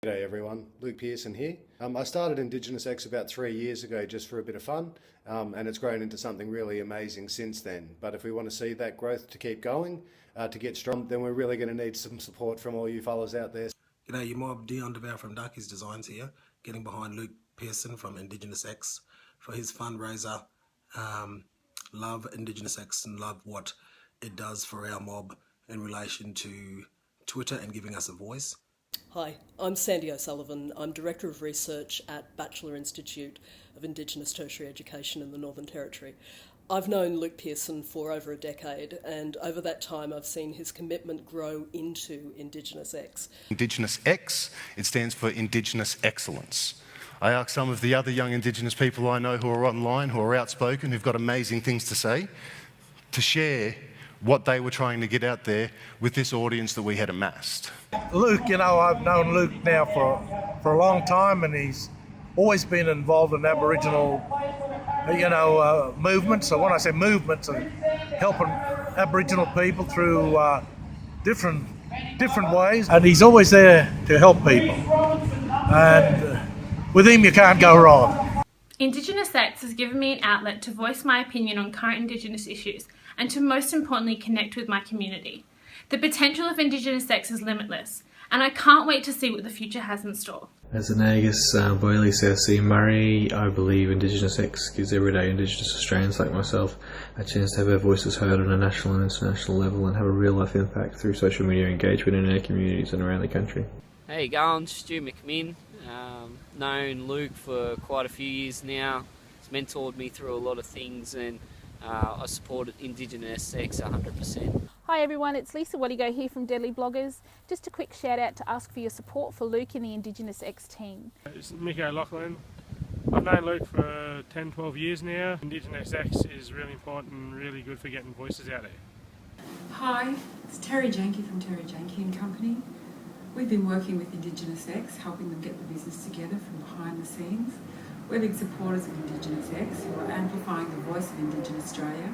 G'day everyone, Luke Pearson here. I started IndigenousX about 3 years ago just for a bit of fun, and it's grown into something really amazing since then. But if we want to see that growth to keep going, to get strong, then we're really going to need some support from all you fellas out there. G'day, your mob, Dion DeVow from Darkies Designs here, getting behind Luke Pearson from IndigenousX for his fundraiser. Love IndigenousX and love what it does for our mob in relation to Twitter and giving us a voice. Hi, I'm Sandy O'Sullivan. I'm Director of Research at Batchelor Institute of Indigenous Tertiary Education in the Northern Territory. I've known Luke Pearson for over a decade, and over that time I've seen his commitment grow into IndigenousX. IndigenousX, it stands for Indigenous Excellence. I asked some of the other young Indigenous people I know who are online, who are outspoken, who've got amazing things to say, to share what they were trying to get out there with this audience that we had amassed. Luke, I've known Luke now for a long time, and he's always been involved in Aboriginal, movements. So when I say movements, helping Aboriginal people through different ways, and he's always there to help people. And with him, you can't go wrong. IndigenousX has given me an outlet to voice my opinion on current Indigenous issues and to most importantly connect with my community. The potential of IndigenousX is limitless, and I can't wait to see what the future has in store. As an Angus Boyle South Sea Murray, I believe IndigenousX gives everyday Indigenous Australians like myself a chance to have our voices heard on a national and international level and have a real life impact through social media engagement in our communities and around the country. Hey, going, Stu McMinn. Known Luke for quite a few years now. He's mentored me through a lot of things, and I supported IndigenousX 100%. Hi everyone, it's Lisa Wadigo here from Deadly Bloggers. Just a quick shout out to ask for your support for Luke and the IndigenousX team. It's Mick O'Loughlin. I've known Luke for 10-12 years now. IndigenousX is really important and really good for getting voices out there. Hi, it's Terry Janke from Terry Janke and Company. We've been working with IndigenousX, helping them get the business together from behind the scenes. We're big supporters of IndigenousX, who are amplifying the voice of Indigenous Australia.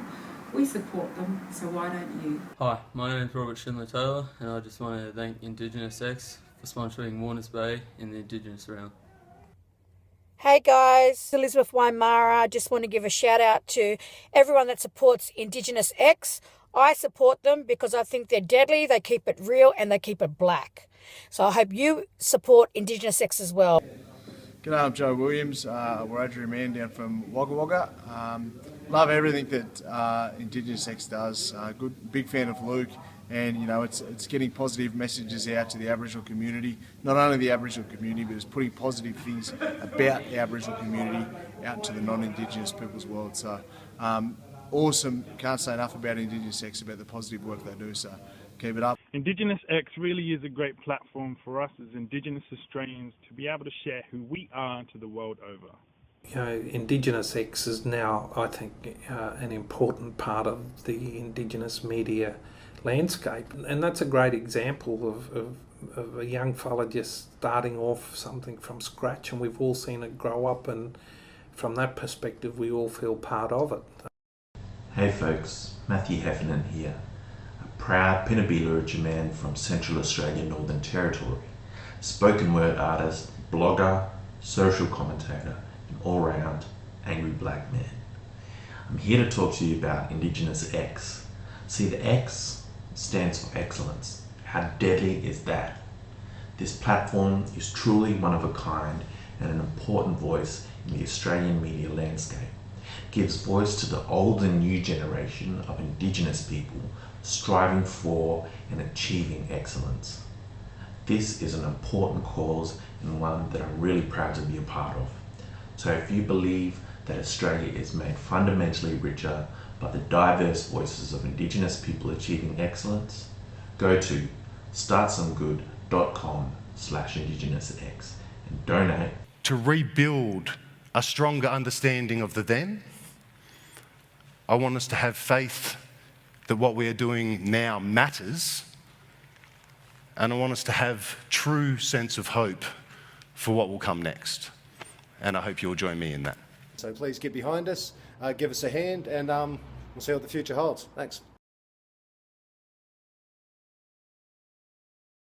We support them, so why don't you? Hi, my name is Robert Schindler Taylor, and I just want to thank IndigenousX for sponsoring Warners Bay in the Indigenous realm. Hey guys, Elizabeth Waimara. I just want to give a shout out to everyone that supports IndigenousX. I support them because I think they're deadly, they keep it real and they keep it black. So I hope you support IndigenousX as well. G'day, I'm Joe Williams, Wiradjuri man down from Wagga Wagga. Love everything that IndigenousX does. Big fan of Luke, and it's getting positive messages out to the Aboriginal community. Not only the Aboriginal community, but it's putting positive things about the Aboriginal community out to the non-Indigenous people's world. So awesome! Can't say enough about IndigenousX, about the positive work they do. So keep it up. IndigenousX really is a great platform for us as Indigenous Australians to be able to share who we are to the world over. IndigenousX is now, I think, an important part of the Indigenous media landscape, and that's a great example of a young fella just starting off something from scratch, and we've all seen it grow up, and from that perspective we all feel part of it. Hey folks, Matthew Heffernan here, a proud Pinabila man from Central Australia, Northern Territory, spoken word artist, blogger, social commentator, and all-round angry black man. I'm here to talk to you about IndigenousX. See, the X stands for excellence. How deadly is that? This platform is truly one of a kind and an important voice in the Australian media landscape. It gives voice to the old and new generation of Indigenous people striving for and achieving excellence. This is an important cause and one that I'm really proud to be a part of. So if you believe that Australia is made fundamentally richer by the diverse voices of Indigenous people achieving excellence, go to startsomegood.com/IndigenousX and donate. To rebuild a stronger understanding of the then, I want us to have faith that what we are doing now matters, and I want us to have true sense of hope for what will come next. And I hope you'll join me in that. So please get behind us, give us a hand, and we'll see what the future holds. Thanks.